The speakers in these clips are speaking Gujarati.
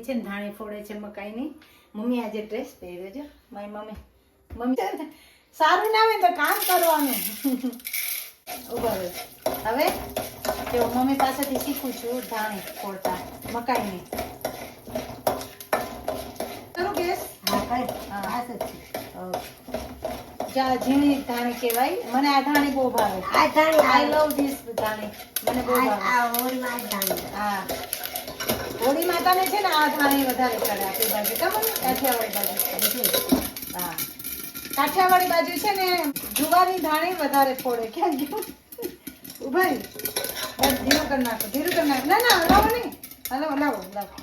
છે ને ધાણી ફોડે છે મકાઈની. મમ્મી આજે ડ્રેસ પહેર્યો છે. મારી મમ્મી સારું ના આવે તો કામ કરવાનું. ઉભા રહો. હવે જો મમ્મી પાસેથી શીખું છું ધાણી ફોડતા મકાઈની. કરું ગેસ? હા ઝીણી ધાણી કહેવાય. મને આ ધાણી બહુ ભાવે. આ ધાણી આઈ લવ ધીસ ધાણી. મને બહુ ભાવે. આ હોળીમાં ધાણી. હા હોળી માતાને છે ને આ ધાણી વધારે ચડે આપણી બાજુ. કેમ કાઠિયાવાડી બાજુ? હા કાઠિયાવાડી બાજુ છે ને જુવારની ધાણી વધારે ફોડે. ક્યાં ગયું? ઉભા રહી. બસ ધીરું કરી નાખો, ધીરું કરી નાખો. ના ના હલાવો નહીં. હલાવો લાવો લાવો.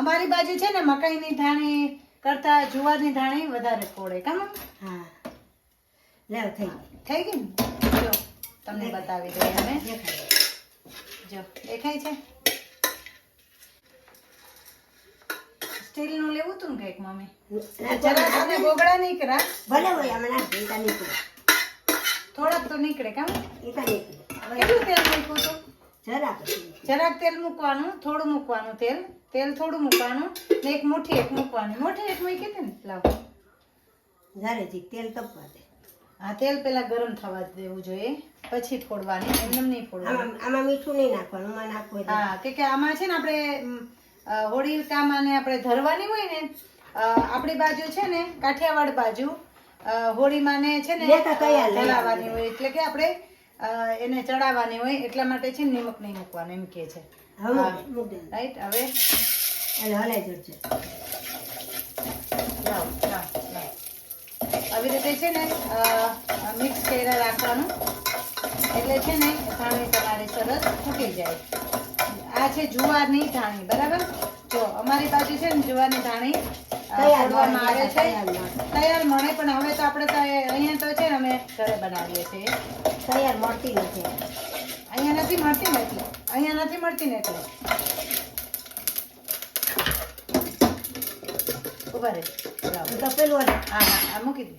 અમારી બાજુ છે ને મકાઈની ધાણી કરતા જુવારની ધાણી વધારે ફોડે. કેમ? હા લાવ થઈ ગઈ ને. જો તમને બતાવી દઈએ અમે. જો દેખાય છે. સ્ટીલ નું લેવું હતું ને કઈક મમ્મી. જરા તમને ગોગડા નહીં કરા. ભલે હોય હમણાં નીકળે. થોડાક તો નીકળે. કેમ? કેટલું તેલ મૂકવું હતું? જરાક તેલ મૂકવાનું. થોડું મૂકવાનું તેલ. તેલ થોડું મૂકવાનું ને એક મુઠ્ઠી એક મૂકવાની. મુઠ્ઠી એક મૂકી હતી ને. લાવ જારેજી તેલ તપવા દે. હા તેલ પેલા ગરમ થવા દેવું જોઈએ પછી ફોડવાની. એમને નહીં ફોડવાનું. આમાં મીઠું નહીં નાખવાનું. આમાં નાખવું. હા કે આમાં છે ને આપણે હોળી કામાને આપણે ધરવાની હોય ને આપણી બાજુ છે ને કાઠિયાવાડ બાજુ હોળીમાં ને છે ને ધરાવવાની હોય એટલે કે આપણે એને ચડાવવાની હોય એટલા માટે છે નિમક નહીં મૂકવાનું એમ કે છે. રાઈટ. હવે હલાઈ જશે. લાવ લાવ લાવ. આવી રીતે છે ને મિક્સ કર્યા રાખવાનું એટલે છે ને ધાણી તમારી સરસ ફૂટી જાય. આ છે જુવારની ધાણી. બરાબર. જો અમારી બાજુ છે ને જુવારની ધાણી ફોડવામાં આવે છે. તૈયાર મળે પણ હવે તો આપણે અહીંયા તો છે ને અમે ઘરે બનાવીએ છીએ. તૈયાર મળતી નથી. અહીંયા નથી મળતી ને એટલે. અહીંયા નથી મળતી ને એટલે. ઉભા રહે. પેલું હા હા આ મૂકી દે.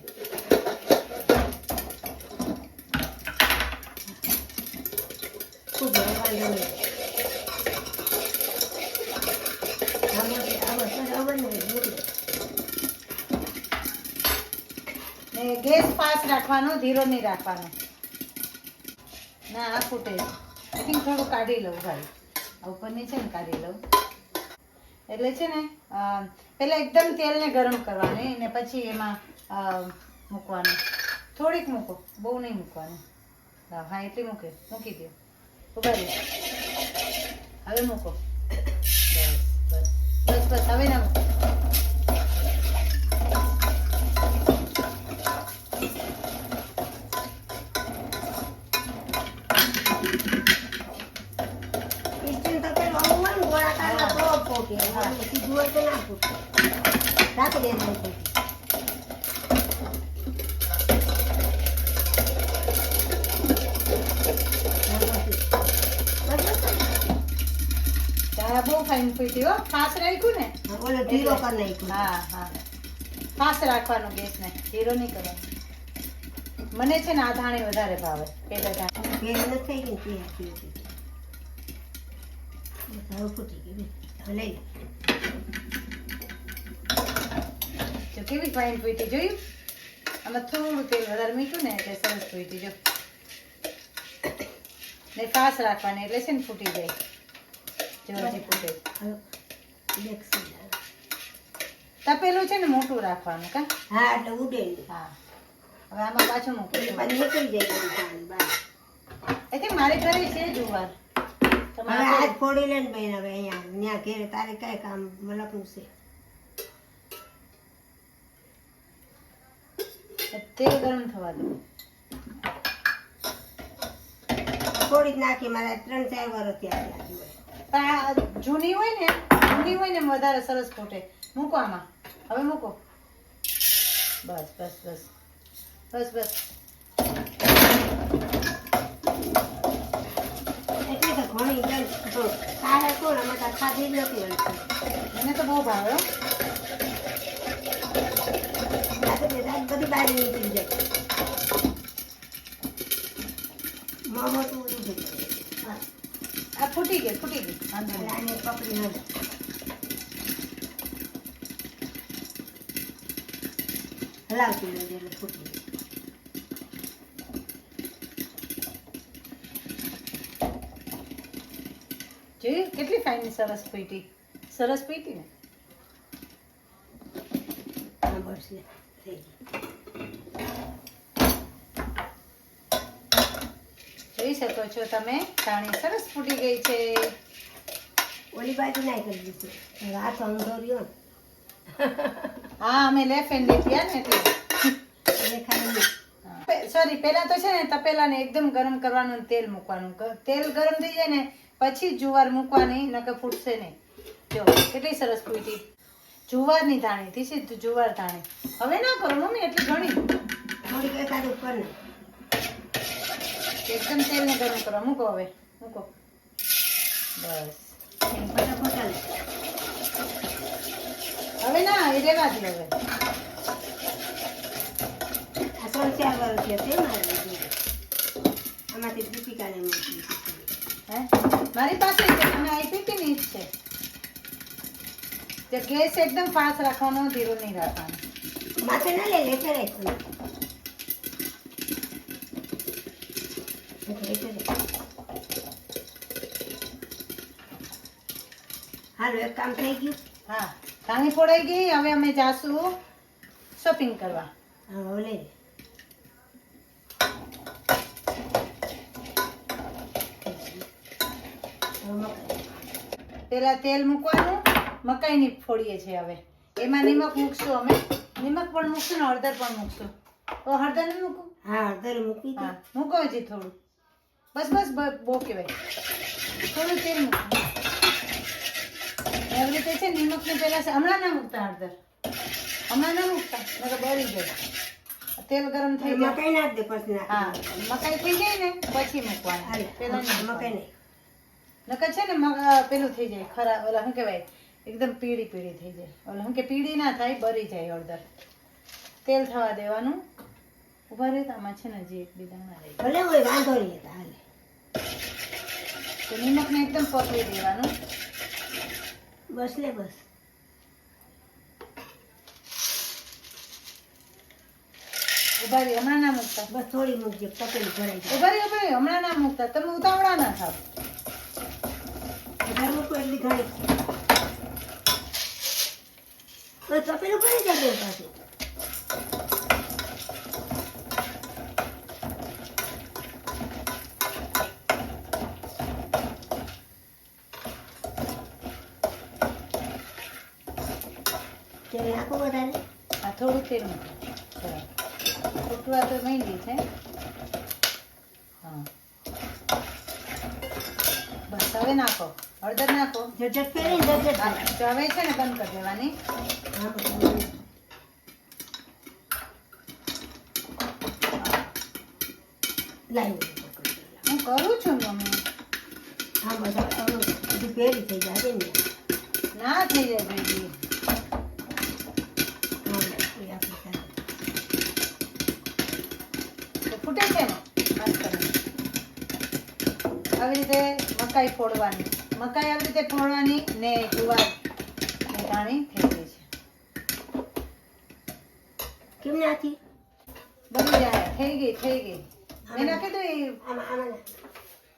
ગેસ ફાસ્ટ રાખવાનો, ધીરો નહીં રાખવાનો. ના આ ફૂટે. આઈ થિંક થોડું કાઢી લઉં ભાઈ. ઉપરની છે ને કાઢી લઉં. એટલે છે ને પેલા એકદમ તેલને ગરમ કરવાની ને પછી એમાં મૂકવાનું. થોડીક મૂકો, બહુ નહીં મૂકવાનું. હા એટલી મૂકી દો. ઉભા રહી. હવે મૂકો. બસ બસ બસ બસ. હવે ના મૂકો. બહુ ફાઇન ફૂટી હો. ફાસ્ટ રાખ્યું ને. ઓલો ધીરો કરી નાખ્યું. હા હા ફાસ્ટ રાખવાનું ગેસ ને. ધીરો નહીં કરવાનો. મને છે ને આ ધાણી વધારે ભાવે. પેલા ધાણી થઈ ગઈ. જો કેવી ફાઇન ફૂટી. જોયું? આમાં થોડું તેલ વધારે મીઠું ને એટલે સરસ ફૂટી. જો ને ફાસ્ટ રાખવાની એટલે છે ને ફૂટી જાય. તપેલું છે ને મોટું રાખવાનું. કા? હા એટલે ઉડે. હા હવે આમાં પાછું મૂકું. નીકળી જાય. મારે ઘરે છે જુવાર. તમારે આજ ફોડી લે ને બેન. હવે અહીંયા ત્યાં ઘેરે તારે કઈ કામ લખવું છે. તેલ ગરમ થવા દો. થોડી જ નાખી. મારા 3-4 વર્ષ ત્યાં જૂની હોય ને વધારે સરસ ફૂટે. મૂકો આમાં. હવે મૂકો. બસ બસ બસ બસ બસ. એટલી તો ઘણી ખાધી જ નથી. મને તો બહુ ભાવે. બધી બારી નીકળી જાય. આ ફૂટી ગઈ વાંધો નહીં. આને પકડી ન હલાવતી લેજે એટલે ફૂટી જાય. જોયું કેટલી ફાઇન સરસ પીટી ને. હા, બસ લે થઈ ગઈ. જોઈ શકો છો તમે ધાણી સરસ ફૂટી ગઈ છે. ઓલી બાજુ નાઈ કરી દીધું. હાથ ઊંધો રહ્યો ને. હા અમે લેફ્ટ હેન્ડ લીધી ને એટલે દેખાય નહીં. સોરી પહેલા તો છે ને તપેલાને એકદમ ગરમ કરવાનું અને તેલ મૂકવાનું. તેલ ગરમ થઈ જાય ને પછી જુવાર મૂકવાની, નકર ફૂટશે નહીં. જો કેટલી સરસ ફૂટી. જુવારની ધાણી, ધીસ ઇઝ જુવાર ધાણી. હવે ના કરો મમ્મી એટલી ઘણી. થોડીક એકાદ ઉપર ને એકદમ તેલને ગરમ કરો. મૂકો હવે મૂકો બસ. ફટાફટ હાલે. હવે ના એ રેવા દે હવે. આ 3-4 વર્ષ છે તે મારે લીધું. આમાંથી દીપિકાને મોકલી. હે મારી પાસે છે અને આપી કે નહીં છે. તે ગેસ એકદમ ફાસ્ટ રાખવાનો, ધીરો નહીં રાખવાનો. માથે ના લે લેતે રાખવાનું. હાલો એક કામ થઈ ગયું. હા ધાણી ફોડાઈ ગઈ. હવે અમે જાશું શોપિંગ કરવા. હા હવે લઈ લે. પેલા તેલ મૂકવાનું, મકાઈની ફોડીએ છીએ. હવે એમાં નિમક મૂકશું અમે. નિમક પણ મૂકશું ને હળદર પણ મૂકશું. તો હળદર નહીં મૂકું? હા હળદર મૂકી દે. હા મૂકો હજી થોડું. બસ બહુ કહેવાય. થોડું તેલ મૂકવું. એવી રીતે છે નિમકને પહેલા હમણાં ના મૂકતા હળદર. હમણાં ના મૂકતા નકર બળી જાય. તેલ ગરમ થઈ જાય. મકાઈ નાખ દે પછી નાખ. હા મકાઈ થઈ જાય ને પછી મૂકવાનું. પેલા નહીં મકાઈ નહીં. નકર છે ને પેલું થઈ જાય ખરા. ઓલા શું કહેવાય એકદમ પીળી થઈ જાય. ઓલા શું કે પીળી ના થાય, બળી જાય હળદર. તેલ થવા દેવાનું. ઉભા રહેતા આમાં છે ને હજી એક બીજા ના રહી. ભલે હોય વાંધો નહીં. હાલે તો નિમકને એકદમ પકવી દેવાનું. બસ લે બસ. ઉભા રહી હમણાં ના મૂકતા. બસ થોડી મૂકજે તપેલી ભરાઈ જાય. ઉભા રહી હમણાં ના મૂકતા. તમે ઉતાવળા ના થાવ. વધારે મૂકો એટલી ઘણી. બસ તપેલું ભરાઈ જાય બેન પાસે. તેલ નાખો વધારે. આ થોડું તેલ મૂકો. ફૂટવા તો માંડી છે. હા બસ હવે નાખો હળદર નાખો. જજત ફેરીને જજત. હા, તો હવે છે ને બંધ કરી દેવાની. હા બસ. લાવી હું કરું છું મમ્મી. હા બસ હવે બધું ફેરી થઈ જાય ને. ના થઈ જાય બેબી. હા બસ એ આપણી સાથે. તો ફૂટે છે ને મસ્ત. આવી રીતે મકાઈ ફોડવાની. મકાઈ આવી રીતે ફોડવાની ને જુવાર ને ધાણી થઈ ગઈ છે. કેમ નાખી? બની જાય. થઈ ગઈ. મેં નાખી દઉં આમાં આમાં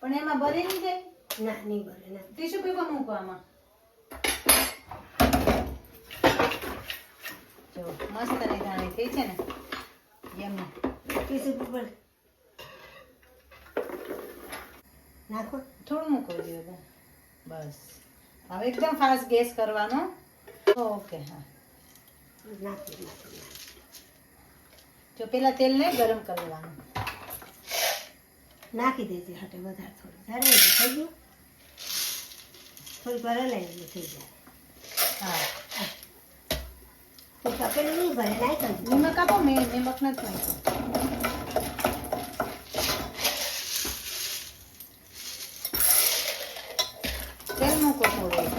પણ એમાં બરી નહીં જાય. ના નહીં ભરે ના. ટીશ્યુ પેપર મૂકો આમાં. જો મસ્ત ની ધાણી થઈ છે ને. યમ્મી. ટીશ્યુ પેપર નાખો. થોડું મૂકો જોઈએ. બસ હવે એકદમ ફાસ્ટ ગેસ કરવાનો. ઓકે હા નાખી. જો પેલા તેલને ગરમ કરી લેવાનું. નાખી દેજે હાટે વધારે થોડું. ધારે થઈ ગયું. થોડીક વાર હલાવી એટલે થઈ જાય. હા તો તપેલું નહીં ભરે નાખી. નિમક આપો. મેં નિમક નથી નાખ્યું. તેલ મૂકો થોડું.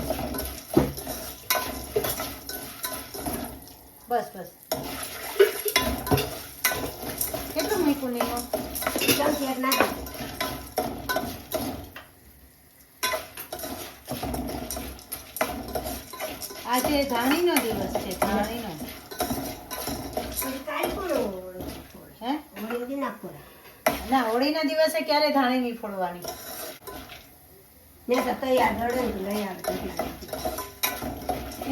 બસ કેટલું મૂક્યું નિમક? ચમચી નાખી. આજે ધાણીનો દિવસ છે, ધાણીનો. પછી કાલ પણ હે? હોળી નાખો ના, હોળીના દિવસે ક્યારે ધાણી નહીં ફોડવાની. મેં તો તૈયાર દડે ને લઈ આવતી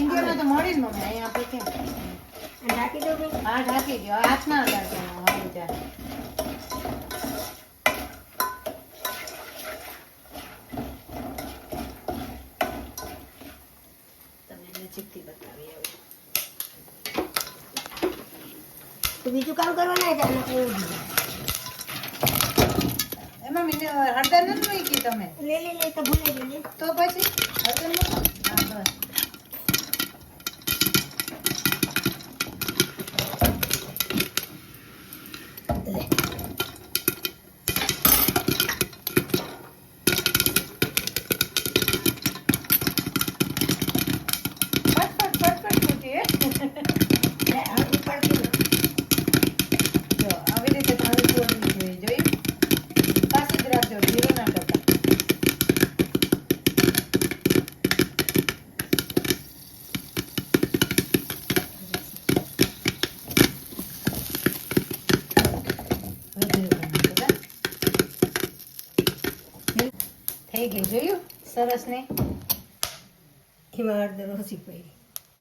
ઇન્ડિયામાં તો મળે જ મમ્મી, અહીંયા આપણે ક્યાં? ઢાંકી દો બેન. હા, ઢાંકી દો. હાથ ના અડાડવાનો, હવે ત્યાં. તમને નજીકથી બતાવી આવું. તો બીજું કામ કરવાના છે આને કોઈ બીજું. એમાં હળદર નથી મૂકી તમે? લે તો ભૂલી લે તો પછી હળદર મૂકો. હા, બસ. લે ફટફટ મૂકીએ. લે હવે પડતી જો આવી રીતે ધાણી ફોડવી જોઈએ. જોયું? પાછી જ રાખજો, ઢીલું ના કરતા. થઈ ગયું, જોયું? સરસ ને. એમાં હળદર ઓછી પડી.